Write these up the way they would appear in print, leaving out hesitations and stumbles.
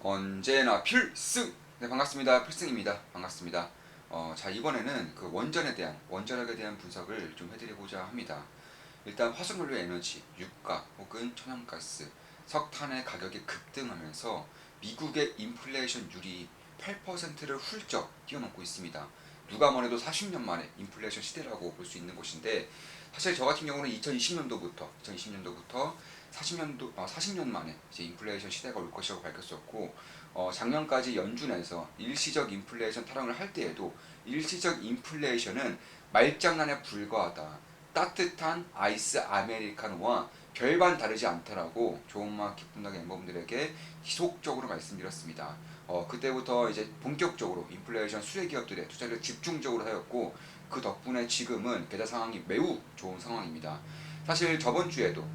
언제나 필승! 네, 반갑습니다. 필승입니다. 반갑습니다. 자, 이번에는 그 원자력에 대한 분석을 좀 해드리고자 합니다. 일단 화석연료 에너지, 유가 혹은 천연가스, 석탄의 가격이 급등하면서 미국의 인플레이션율이 8%를 훌쩍 뛰어넘고 있습니다. 누가 뭐래도 40년 만에 인플레이션 시대라고 볼 수 있는 것인데, 사실 저 같은 경우는 2020년도부터 40년 만에 이제 인플레이션 시대가 올 것이라고 밝혔었고, 작년까지 연준에서 일시적 인플레이션 타령을 할 때에도 일시적 인플레이션은 말장난에 불과하다, 따뜻한 아이스 아메리카노와 별반 다르지 않다라고 조은마 기쁨나게 멤버분들에게 지속적으로 말씀드렸습니다. 그때부터 이제 본격적으로 인플레이션 수혜 기업들의 투자를 집중적으로 하였고, 그 덕분에 지금은 계좌 상황이 매우 좋은 상황입니다. 사실 저번 주에도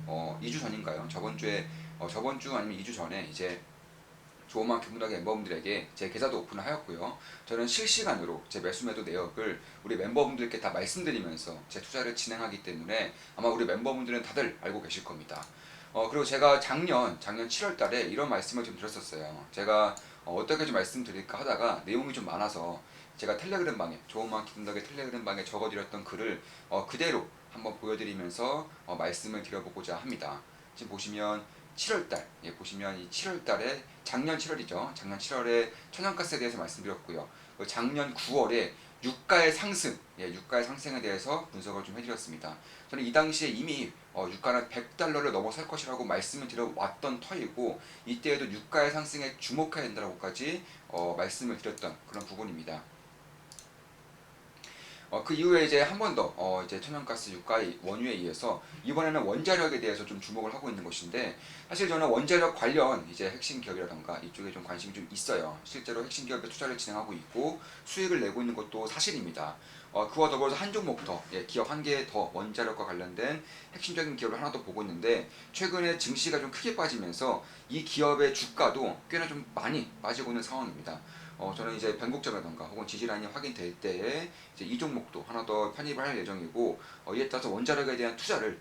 2주 전인가요? 저번 주 아니면 2주 전에 이제 조그만 기분나게 멤버분들에게 제 계좌도 오픈을 하였고요. 저는 실시간으로 제 매수 매도 내역을 우리 멤버분들께 다 말씀드리면서 제 투자를 진행하기 때문에 아마 우리 멤버분들은 다들 알고 계실 겁니다. 그리고 제가 작년 7월 달에 이런 말씀을 좀 드렸었어요. 제가 어떻게 좀 말씀드릴까 하다가 내용이 좀 많아서 제가 텔레그램 방에, 조그만 기분나게 텔레그램 방에 적어드렸던 글을 그대로 한번 보여드리면서 말씀을 드려보고자 합니다. 지금 보시면 7월달, 보시면 이 7월달에 작년 7월이죠. 작년 7월에 천연가스에 대해서 말씀드렸고요. 작년 9월에 유가의 상승, 유가의 상승에 대해서 분석을 좀 해드렸습니다. 저는 이 당시에 이미 유가는 $100를 넘어설 것이라고 말씀을 드려왔던 터이고, 이때에도 유가의 상승에 주목해야 된다고까지 말씀을 드렸던 그런 부분입니다. 그 이후에 이제 한 번 더 이제 천연가스 유가의 원유에 의해서 이번에는 원자력에 대해서 좀 주목을 하고 있는 것인데, 사실 저는 원자력 관련 이제 핵심 기업이라던가 이쪽에 좀 관심이 좀 있어요. 실제로 핵심 기업에 투자를 진행하고 있고 수익을 내고 있는 것도 사실입니다. 그와 더불어서 한 종목 더, 기업 한 개 더 원자력과 관련된 핵심적인 기업을 하나 더 보고 있는데, 최근에 증시가 좀 크게 빠지면서 이 기업의 주가도 꽤나 좀 많이 빠지고 있는 상황입니다. 저는 이제 변곡점이라던가 혹은 지지라인이 확인될 때에 이제 이 종목도 하나 더 편입을 할 예정이고, 이에 따라서 원자력에 대한 투자를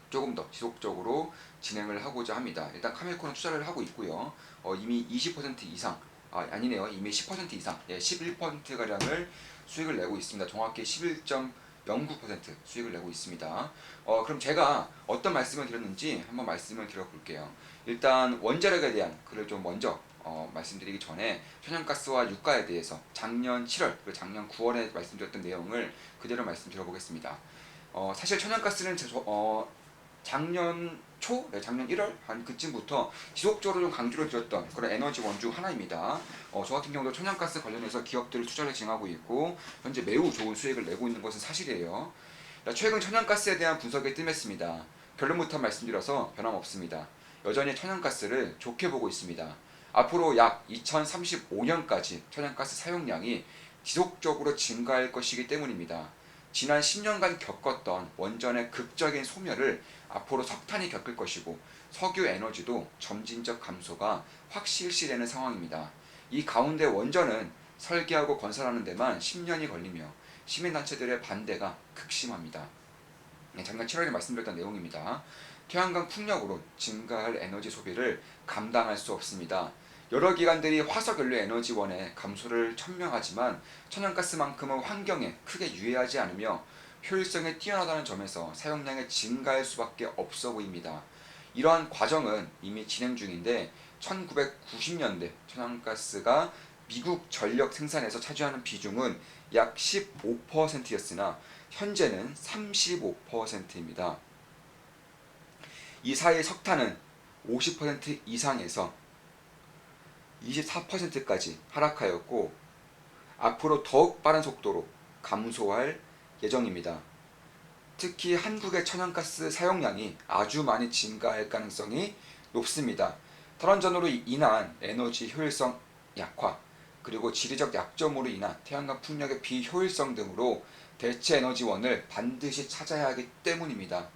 조금 더 지속적으로 진행을 하고자 합니다. 일단 카멜코는 투자를 하고 있고요. 이미 20% 이상, 아니네요. 이미 10% 이상, 11%가량을 수익을 내고 있습니다. 정확히 11.09% 수익을 내고 있습니다. 그럼 제가 어떤 말씀을 드렸는지 한번 말씀을 드려볼게요. 일단 원자력에 대한 글을 좀 먼저 말씀드리기 전에 천연가스와 유가에 대해서 작년 7월 그리고 작년 9월에 말씀드렸던 내용을 그대로 말씀드려보겠습니다. 사실 천연가스는 작년 작년 1월 한 그쯤부터 지속적으로 좀 강조를 드렸던 그런 에너지원 중 하나입니다. 저 같은 경우도 천연가스 관련해서 기업들을 투자를 진행하고 있고 현재 매우 좋은 수익을 내고 있는 것은 사실이에요. 최근 천연가스에 대한 분석이 뜸했습니다. 결론부터 말씀드려서 변함없습니다. 여전히 천연가스를 좋게 보고 있습니다. 앞으로 약 2035년까지 천연가스 사용량이 지속적으로 증가할 것이기 때문입니다. 지난 10년간 겪었던 원전의 극적인 소멸을 앞으로 석탄이 겪을 것이고, 석유 에너지도 점진적 감소가 확실시되는 상황입니다. 이 가운데 원전은 설계하고 건설하는 데만 10년이 걸리며 시민단체들의 반대가 극심합니다. 작년 7월에 말씀드렸던 내용입니다. 태양광 풍력으로 증가할 에너지 소비를 감당할 수 없습니다. 여러 기관들이 화석연료 에너지원의 감소를 천명하지만 천연가스만큼은 환경에 크게 유해하지 않으며 효율성이 뛰어나다는 점에서 사용량이 증가할 수밖에 없어 보입니다. 이러한 과정은 이미 진행 중인데, 1990년대 천연가스가 미국 전력 생산에서 차지하는 비중은 약 15%였으나 현재는 35%입니다. 이 사이 석탄은 50% 이상에서 24%까지 하락하였고, 앞으로 더욱 빠른 속도로 감소할 예정입니다. 특히 한국의 천연가스 사용량이 아주 많이 증가할 가능성이 높습니다. 탈원전으로 인한 에너지 효율성 약화, 그리고 지리적 약점으로 인한 태양광 풍력의 비효율성 등으로 대체 에너지원을 반드시 찾아야 하기 때문입니다.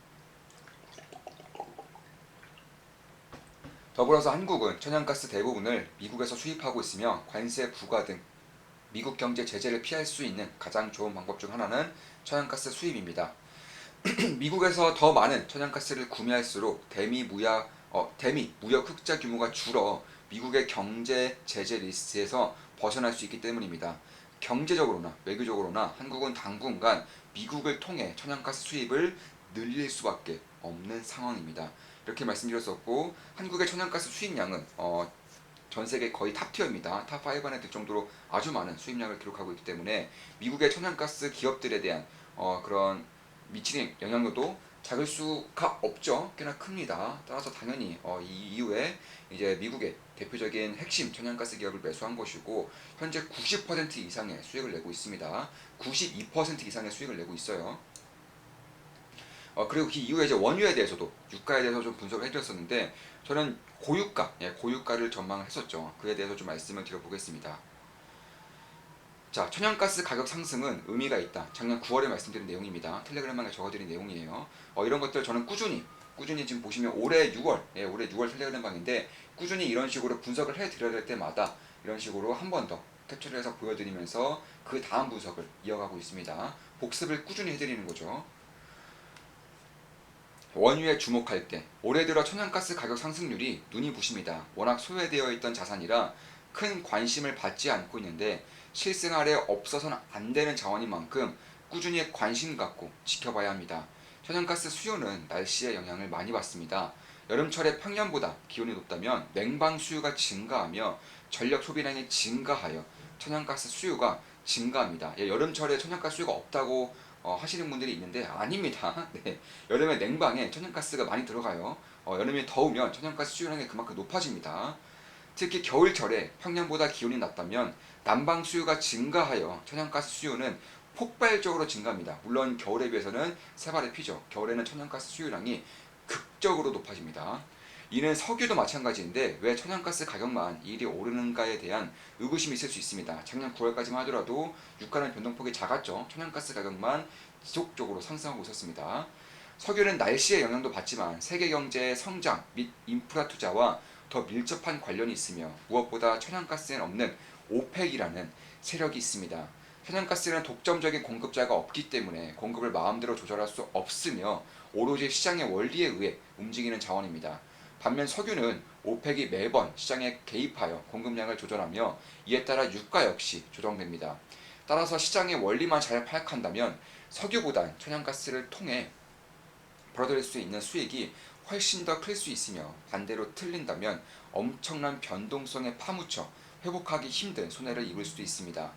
더불어서 한국은 천연가스 대부분을 미국에서 수입하고 있으며 관세 부과 등 미국 경제 제재를 피할 수 있는 가장 좋은 방법 중 하나는 천연가스 수입입니다. 미국에서 더 많은 천연가스를 구매할수록 대미 무역 흑자 규모가 줄어 미국의 경제 제재 리스트에서 벗어날 수 있기 때문입니다. 경제적으로나 외교적으로나 한국은 당분간 미국을 통해 천연가스 수입을 늘릴 수밖에 없는 상황입니다. 이렇게 말씀드렸었고, 한국의 천연가스 수입량은 전 세계 거의 탑티어입니다. 탑5 안에 들 정도로 아주 많은 수입량을 기록하고 있기 때문에 미국의 천연가스 기업들에 대한 그런 미치는 영향력도 작을 수가 없죠. 꽤나 큽니다. 따라서 당연히 이 이후에 이제 미국의 대표적인 핵심 천연가스 기업을 매수한 것이고, 현재 90% 이상의 수익을 내고 있습니다. 92% 이상의 수익을 내고 있어요. 그리고 그 이후에 이제 원유에 대해서도, 유가에 대해서 좀 분석을 해드렸었는데, 저는 고유가, 고유가를 전망을 했었죠. 그에 대해서 좀 말씀을 드려보겠습니다. 자, 천연가스 가격 상승은 의미가 있다. 작년 9월에 말씀드린 내용입니다. 텔레그램방에 적어드린 내용이에요. 이런 것들 저는 꾸준히 지금 보시면 올해 6월, 올해 6월 텔레그램방인데, 꾸준히 이런 식으로 분석을 해드려야 될 때마다 이런 식으로 한 번 더 캡처를 해서 보여드리면서 그 다음 분석을 이어가고 있습니다. 복습을 꾸준히 해드리는 거죠. 원유에 주목할 때, 올해 들어 천연가스 가격 상승률이 눈이 부십니다. 워낙 소외되어 있던 자산이라 큰 관심을 받지 않고 있는데, 실생활에 없어서는 안 되는 자원인 만큼 꾸준히 관심 갖고 지켜봐야 합니다. 천연가스 수요는 날씨의 영향을 많이 받습니다. 여름철에 평년보다 기온이 높다면 냉방 수요가 증가하며 전력 소비량이 증가하여 천연가스 수요가 증가합니다. 여름철에 천연가스 수요가 없다고 하시는 분들이 있는데, 아닙니다. 네. 여름에 냉방에 천연가스가 많이 들어가요. 여름이 더우면 천연가스 수요량이 그만큼 높아집니다. 특히 겨울철에 평년보다 기온이 낮다면 난방 수요가 증가하여 천연가스 수요는 폭발적으로 증가합니다. 물론 겨울에 비해서는 세 발의 피죠. 겨울에는 천연가스 수요량이 극적으로 높아집니다. 이는 석유도 마찬가지인데 왜 천연가스 가격만 일이 오르는가에 대한 의구심이 있을 수 있습니다. 작년 9월까지만 하더라도 유가는 변동폭이 작았죠. 천연가스 가격만 지속적으로 상승하고 있었습니다. 석유는 날씨의 영향도 받지만 세계 경제의 성장 및 인프라 투자와 더 밀접한 관련이 있으며, 무엇보다 천연가스에는 없는 오펙이라는 세력이 있습니다. 천연가스는 독점적인 공급자가 없기 때문에 공급을 마음대로 조절할 수 없으며 오로지 시장의 원리에 의해 움직이는 자원입니다. 반면 석유는 오펙이 매번 시장에 개입하여 공급량을 조절하며 이에 따라 유가 역시 조정됩니다. 따라서 시장의 원리만 잘 파악한다면 석유보단 천연가스를 통해 벌어들일 수 있는 수익이 훨씬 더 클 수 있으며, 반대로 틀린다면 엄청난 변동성에 파묻혀 회복하기 힘든 손해를 입을 수도 있습니다.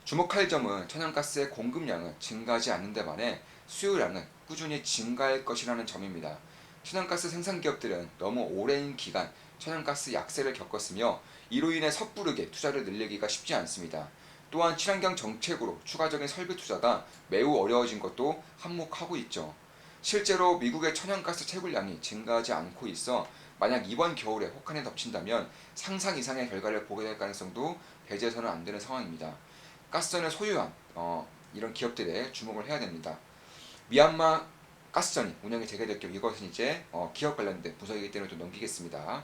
주목할 점은 천연가스의 공급량은 증가하지 않는 데 반해 수요량은 꾸준히 증가할 것이라는 점입니다. 천연가스 생산 기업들은 너무 오랜 기간 천연가스 약세를 겪었으며 이로 인해 섣부르게 투자를 늘리기가 쉽지 않습니다. 또한 친환경 정책으로 추가적인 설비 투자가 매우 어려워진 것도 한몫하고 있죠. 실제로 미국의 천연가스 채굴량이 증가하지 않고 있어 만약 이번 겨울에 혹한에 덮친다면 상상 이상의 결과를 보게 될 가능성도 배제해서는 안 되는 상황입니다. 가스전을 소유한 이런 기업들에 주목을 해야 됩니다. 미얀마 가스전이 운영이 되게 될 경우, 이것은 이제 기업 관련된 분석이기 때문에 좀 넘기겠습니다.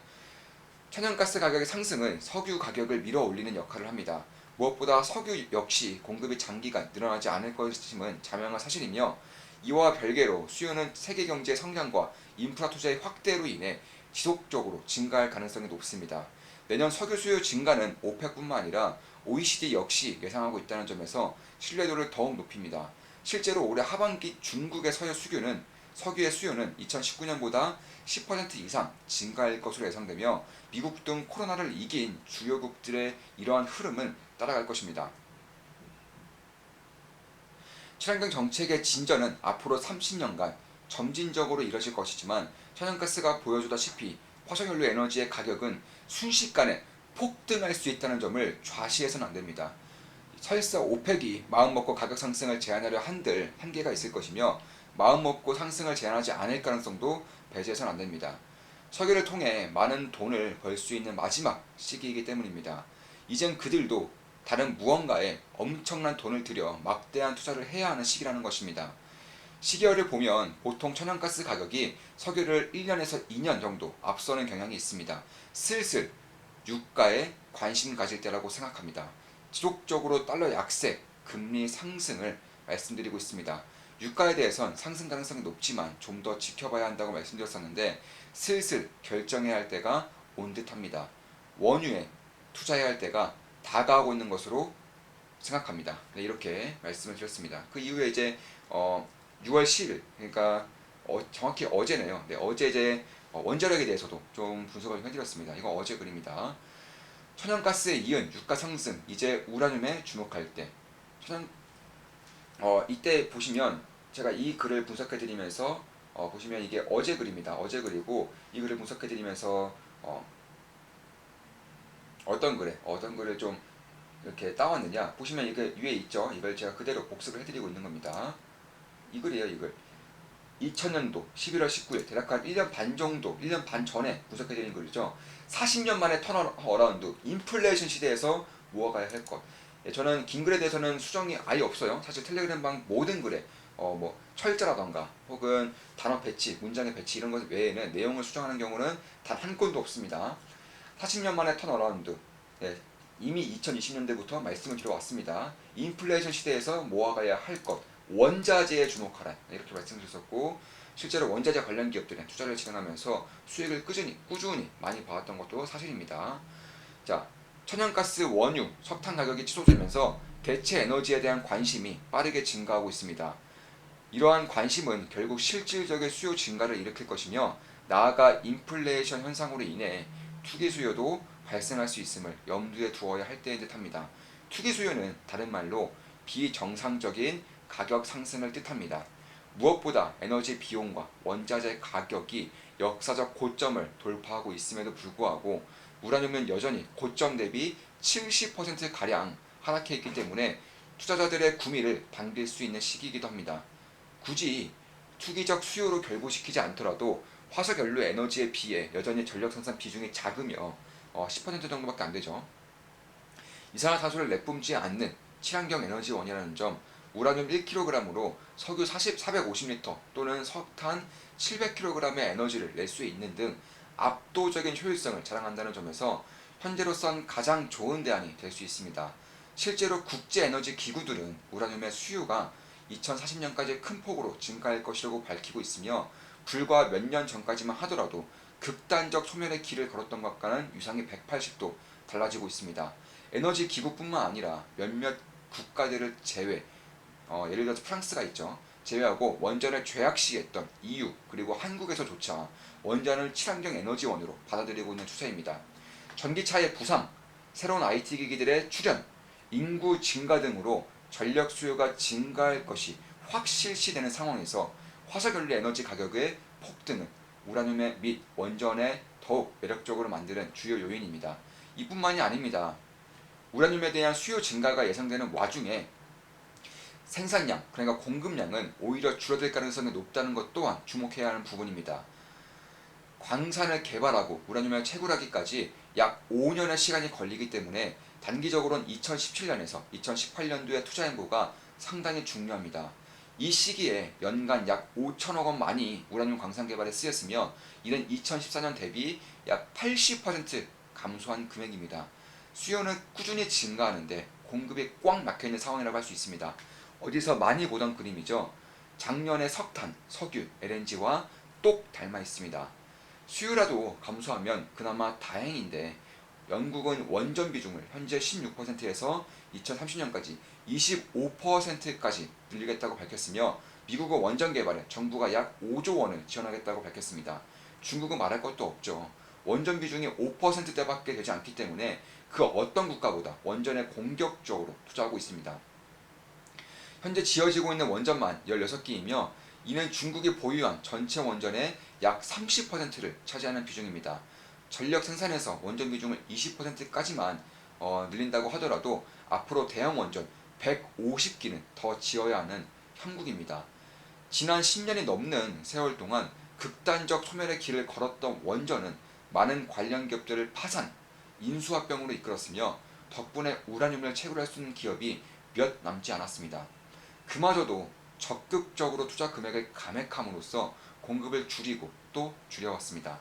천연가스 가격의 상승은 석유 가격을 밀어 올리는 역할을 합니다. 무엇보다 석유 역시 공급이 장기간 늘어나지 않을 것임은 자명한 사실이며, 이와 별개로 수요는 세계 경제의 성장과 인프라 투자의 확대로 인해 지속적으로 증가할 가능성이 높습니다. 내년 석유 수요 증가는 오펙뿐만 아니라 OECD 역시 예상하고 있다는 점에서 신뢰도를 더욱 높입니다. 실제로 올해 하반기 중국의 석유의 수요는 2019년보다 10% 이상 증가할 것으로 예상되며, 미국 등 코로나를 이긴 주요국들의 이러한 흐름은 따라갈 것입니다. 친환경 정책의 진전은 앞으로 30년간 점진적으로 이뤄질 것이지만, 천연가스가 보여주다시피 화석연료 에너지의 가격은 순식간에 폭등할 수 있다는 점을 좌시해서는 안 됩니다. 설사 오펙이 마음먹고 가격 상승을 제한하려 한들 한계가 있을 것이며, 마음먹고 상승을 제한하지 않을 가능성도 배제해서는 안 됩니다. 석유를 통해 많은 돈을 벌 수 있는 마지막 시기이기 때문입니다. 이젠 그들도 다른 무언가에 엄청난 돈을 들여 막대한 투자를 해야 하는 시기라는 것입니다. 시계열을 보면 보통 천연가스 가격이 석유를 1년에서 2년 정도 앞서는 경향이 있습니다. 슬슬 유가에 관심 가질 때라고 생각합니다. 지속적으로 달러 약세, 금리 상승을 말씀드리고 있습니다. 유가에 대해선 상승 가능성이 높지만 좀 더 지켜봐야 한다고 말씀드렸었는데, 슬슬 결정해야 할 때가 온 듯합니다. 원유에 투자해야 할 때가 다가오고 있는 것으로 생각합니다. 네, 이렇게 말씀을 드렸습니다. 그 이후에 이제 6월 10일, 그러니까 정확히 어제네요. 네, 어제 이제 원자력에 대해서도 좀 분석을 좀 해드렸습니다. 이거 어제 글입니다. 천연가스에 이은 유가 상승, 이제 우라늄에 주목할 때. 천연 이때 보시면 제가 이 글을 분석해드리면서 보시면 이게 어제 글입니다. 어제 글이고 이 글을 분석해드리면서 어떤 글을 좀 이렇게 따왔느냐 보시면 이게 위에 있죠. 이걸 제가 그대로 복습을 해드리고 있는 겁니다. 이 글이에요. 이 글. 2000년도 11월 19일 대략 한 1년 반 정도, 1년 반 전에 분석해드린 글이죠. 40년 만에 턴어라운드, 인플레이션 시대에서 모아가야 할 것. 예, 저는 긴 글에 대해서는 수정이 아예 없어요. 사실 텔레그램방 모든 글에 뭐 철자라던가 혹은 단어 배치, 문장의 배치 이런 것 외에는 내용을 수정하는 경우는 단 한 건도 없습니다. 40년 만에 턴어라운드. 예, 이미 2020년대부터 말씀을 드려왔습니다. 인플레이션 시대에서 모아가야 할 것. 원자재에 주목하라 이렇게 말씀드렸었고 실제로 원자재 관련 기업들은 투자를 진행하면서 수익을 꾸준히 많이 봐왔던 것도 사실입니다. 자, 천연가스, 원유, 석탄 가격이 치솟으면서 대체 에너지에 대한 관심이 빠르게 증가하고 있습니다. 이러한 관심은 결국 실질적인 수요 증가를 일으킬 것이며 나아가 인플레이션 현상으로 인해 투기 수요도 발생할 수 있음을 염두에 두어야 할 때인 듯합니다. 투기 수요는 다른 말로 비정상적인 가격 상승을 뜻합니다. 무엇보다 에너지 비용과 원자재 가격이 역사적 고점을 돌파하고 있음에도 불구하고 우라늄은 여전히 고점 대비 70%가량 하락해 있기 때문에 투자자들의 구미를 당길 수 있는 시기이기도 합니다. 굳이 투기적 수요로 결부시키지 않더라도 화석연료 에너지에 비해 여전히 전력 생산 비중이 작으며 10% 정도밖에 안 되죠. 이산화탄소를 내뿜지 않는 친환경 에너지원이라는 점, 우라늄 1kg으로 석유 450리터 또는 석탄 700kg의 에너지를 낼 수 있는 등 압도적인 효율성을 자랑한다는 점에서 현재로선 가장 좋은 대안이 될 수 있습니다. 실제로 국제에너지 기구들은 우라늄의 수요가 2040년까지 큰 폭으로 증가할 것이라고 밝히고 있으며 불과 몇 년 전까지만 하더라도 극단적 소멸의 길을 걸었던 것과는 유상이 180도 달라지고 있습니다. 에너지 기구뿐만 아니라 몇몇 국가들을 제외, 예를 들어서 프랑스가 있죠. 제외하고 원전을 죄악시했던 EU 그리고 한국에서조차 원전을 친환경 에너지원으로 받아들이고 있는 추세입니다. 전기차의 부상, 새로운 IT 기기들의 출현, 인구 증가 등으로 전력 수요가 증가할 것이 확실시되는 상황에서 화석연료 에너지 가격의 폭등은 우라늄의 및 원전에 더욱 매력적으로 만드는 주요 요인입니다. 이뿐만이 아닙니다. 우라늄에 대한 수요 증가가 예상되는 와중에 생산량, 그러니까 공급량은 오히려 줄어들 가능성이 높다는 것 또한 주목해야 하는 부분입니다. 광산을 개발하고 우라늄을 채굴하기까지 약 5년의 시간이 걸리기 때문에 단기적으로는 2017년에서 2018년도의 투자 행보가 상당히 중요합니다. 이 시기에 연간 약 5천억 원만이 우라늄 광산 개발에 쓰였으며 이는 2014년 대비 약 80% 감소한 금액입니다. 수요는 꾸준히 증가하는데 공급이 꽉 막혀있는 상황이라고 할 수 있습니다. 어디서 많이 보던 그림이죠. 작년에 석탄, 석유, LNG와 똑 닮아 있습니다. 수요라도 감소하면 그나마 다행인데 영국은 원전 비중을 현재 16%에서 2030년까지 25%까지 늘리겠다고 밝혔으며 미국은 원전 개발에 정부가 약 5조 원을 지원하겠다고 밝혔습니다. 중국은 말할 것도 없죠. 원전 비중이 5%대밖에 되지 않기 때문에 그 어떤 국가보다 원전에 공격적으로 투자하고 있습니다. 현재 지어지고 있는 원전만 16기이며 이는 중국이 보유한 전체 원전의 약 30%를 차지하는 비중입니다. 전력 생산에서 원전 비중을 20%까지만 늘린다고 하더라도 앞으로 대형 원전 150기는 더 지어야 하는 형국입니다. 지난 10년이 넘는 세월 동안 극단적 소멸의 길을 걸었던 원전은 많은 관련 기업들을 파산, 인수합병으로 이끌었으며 덕분에 우라늄을 채굴할 수 있는 기업이 몇 남지 않았습니다. 그마저도 적극적으로 투자 금액을 감액함으로써 공급을 줄이고 또 줄여왔습니다.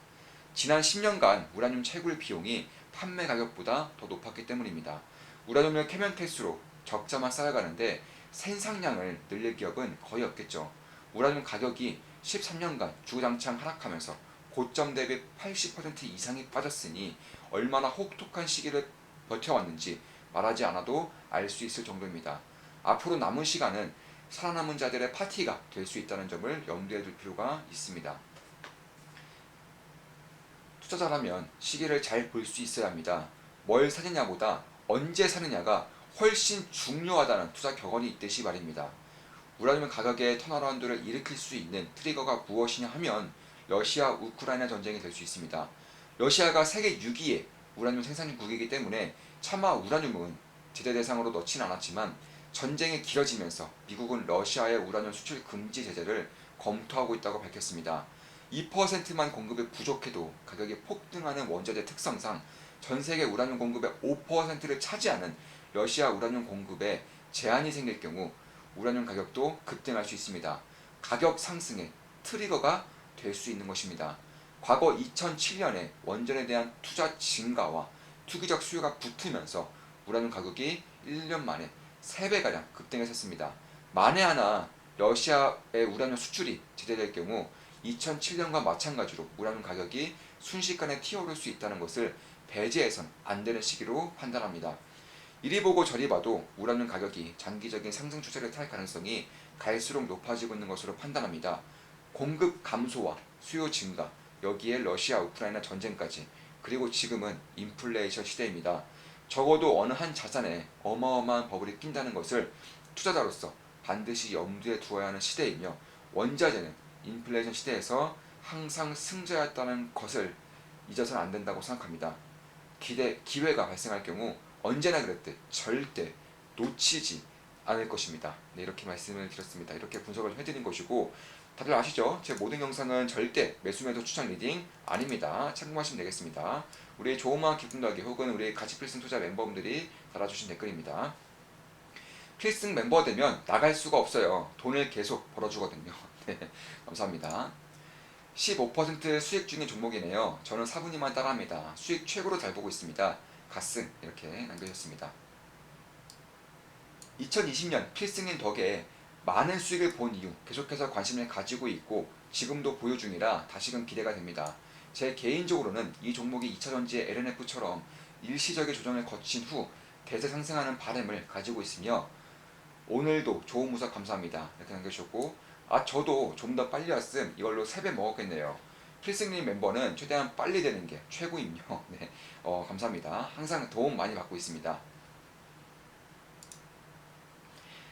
지난 10년간 우라늄 채굴 비용이 판매 가격보다 더 높았기 때문입니다. 우라늄을 캐면 캘수록 적자만 쌓여가는데 생산량을 늘릴 기업은 거의 없겠죠. 우라늄 가격이 13년간 주구장창 하락하면서 고점 대비 80% 이상이 빠졌으니 얼마나 혹독한 시기를 버텨왔는지 말하지 않아도 알 수 있을 정도입니다. 앞으로 남은 시간은 살아남은 자들의 파티가 될 수 있다는 점을 염두에 둘 필요가 있습니다. 투자자라면 시기를 잘 볼 수 있어야 합니다. 뭘 사느냐보다 언제 사느냐가 훨씬 중요하다는 투자 격언이 있듯이 말입니다. 우라늄 가격의 턴어라운드를 일으킬 수 있는 트리거가 무엇이냐 하면 러시아 우크라이나 전쟁이 될 수 있습니다. 러시아가 세계 6위의 우라늄 생산국이기 때문에 차마 우라늄은 제재 대상으로 넣지는 않았지만 전쟁이 길어지면서 미국은 러시아의 우라늄 수출 금지 제재를 검토하고 있다고 밝혔습니다. 2%만 공급이 부족해도 가격이 폭등하는 원자재 특성상 전 세계 우라늄 공급의 5%를 차지하는 러시아 우라늄 공급에 제한이 생길 경우 우라늄 가격도 급등할 수 있습니다. 가격 상승의 트리거가 될 수 있는 것입니다. 과거 2007년에 원전에 대한 투자 증가와 투기적 수요가 붙으면서 우라늄 가격이 1년 만에 3배가량 급등했었습니다. 만에 하나 러시아의 우라늄 수출이 제재될 경우 2007년과 마찬가지로 우라늄 가격이 순식간에 튀어오를 수 있다는 것을 배제해선 안 되는 시기로 판단합니다. 이리 보고 저리 봐도 우라늄 가격이 장기적인 상승 추세를 탈 가능성이 갈수록 높아지고 있는 것으로 판단합니다. 공급 감소와 수요 증가, 여기에 러시아 우크라이나 전쟁까지, 그리고 지금은 인플레이션 시대입니다. 적어도 어느 한 자산에 어마어마한 버블이 낀다는 것을 투자자로서 반드시 염두에 두어야 하는 시대이며, 원자재는 인플레이션 시대에서 항상 승자였다는 것을 잊어서는 안 된다고 생각합니다. 기회가 발생할 경우 언제나 그랬듯 절대 놓치지 않을 것입니다. 네, 이렇게 말씀을 드렸습니다. 이렇게 분석을 해드린 것이고, 다들 아시죠? 제 모든 영상은 절대 매수매도 추천 리딩 아닙니다. 참고하시면 되겠습니다. 우리 조음악 기쁨 더하기 혹은 우리 같이 필승 투자 멤버분들이 달아주신 댓글입니다. 필승 멤버 되면 나갈 수가 없어요. 돈을 계속 벌어주거든요. 네, 감사합니다. 15% 수익 중인 종목이네요. 저는 사부님만 따라합니다. 수익 최고로 잘 보고 있습니다. 갓승 이렇게 남겨주셨습니다. 2020년 필승님 덕에 많은 수익을 본 이후 계속해서 관심을 가지고 있고 지금도 보유 중이라 다시금 기대가 됩니다. 제 개인적으로는 이 종목이 2차전지의 LNF처럼 일시적인 조정을 거친 후 대세 상승하는 바람을 가지고 있으며, 오늘도 좋은 무석 감사합니다 이렇게 남겨주셨고, 저도 좀 더 빨리 왔음 이걸로 3배 먹었겠네요. 필승님 멤버는 최대한 빨리 되는 게 최고임요. 네, 감사합니다. 항상 도움 많이 받고 있습니다.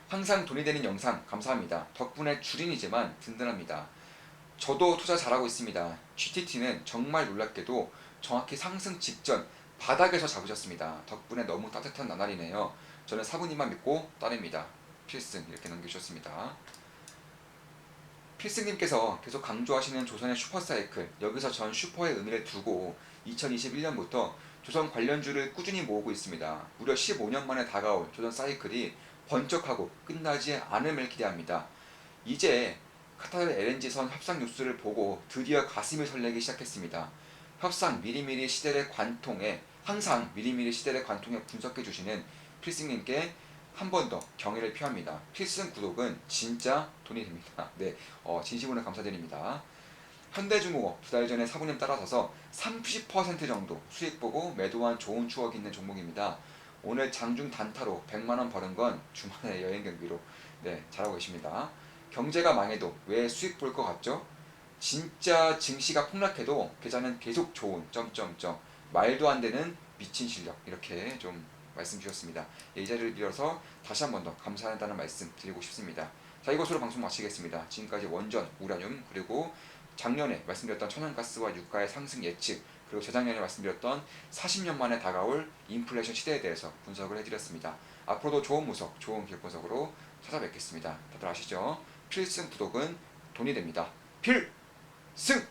항상 돈이 되는 영상 감사합니다. 덕분에 줄인이지만 든든합니다. 저도 투자 잘하고 있습니다. GTT는 정말 놀랍게도 정확히 상승 직전 바닥에서 잡으셨습니다. 덕분에 너무 따뜻한 나날이네요. 저는 사부님만 믿고 따릅니다. 필승 이렇게 남겨주셨습니다. 필승님께서 계속 강조하시는 조선의 슈퍼사이클, 여기서 전 슈퍼의 의미를 두고 2021년부터 조선 관련주를 꾸준히 모으고 있습니다. 무려 15년 만에 다가올 조선 사이클이 번쩍하고 끝나지 않음을 기대합니다. 이제 카타르 LNG선 협상 뉴스를 보고 드디어 가슴이 설레기 시작했습니다. 협상 미리미리 시대를 관통해, 항상 미리미리 시대를 관통해 분석해 주시는 필승님께 한 번 더 경의를 표합니다. 필승 구독은 진짜 돈이 됩니다. 네, 진심으로 감사드립니다. 현대중공업 2달 전에 사부님 따라서서 30% 정도 수익 보고 매도한 좋은 추억이 있는 종목입니다. 오늘 장중 단타로 100만원 버는 건 주말에 여행 경비로, 네, 잘하고 계십니다. 경제가 망해도 왜 수익 볼 것 같죠? 진짜 증시가 폭락해도 계좌는 계속 좋은 점점점 말도 안 되는 미친 실력, 이렇게 좀 말씀 주셨습니다. 이 자리를 빌어서 다시 한 번 더 감사한다는 말씀 드리고 싶습니다. 자, 이것으로 방송 마치겠습니다. 지금까지 원전, 우라늄, 그리고 작년에 말씀드렸던 천연가스와 유가의 상승 예측, 그리고 재작년에 말씀드렸던 40년 만에 다가올 인플레이션 시대에 대해서 분석을 해드렸습니다. 앞으로도 좋은 무석, 좋은 기업 분석으로 찾아뵙겠습니다. 다들 아시죠? 필승 구독은 돈이 됩니다. 필승!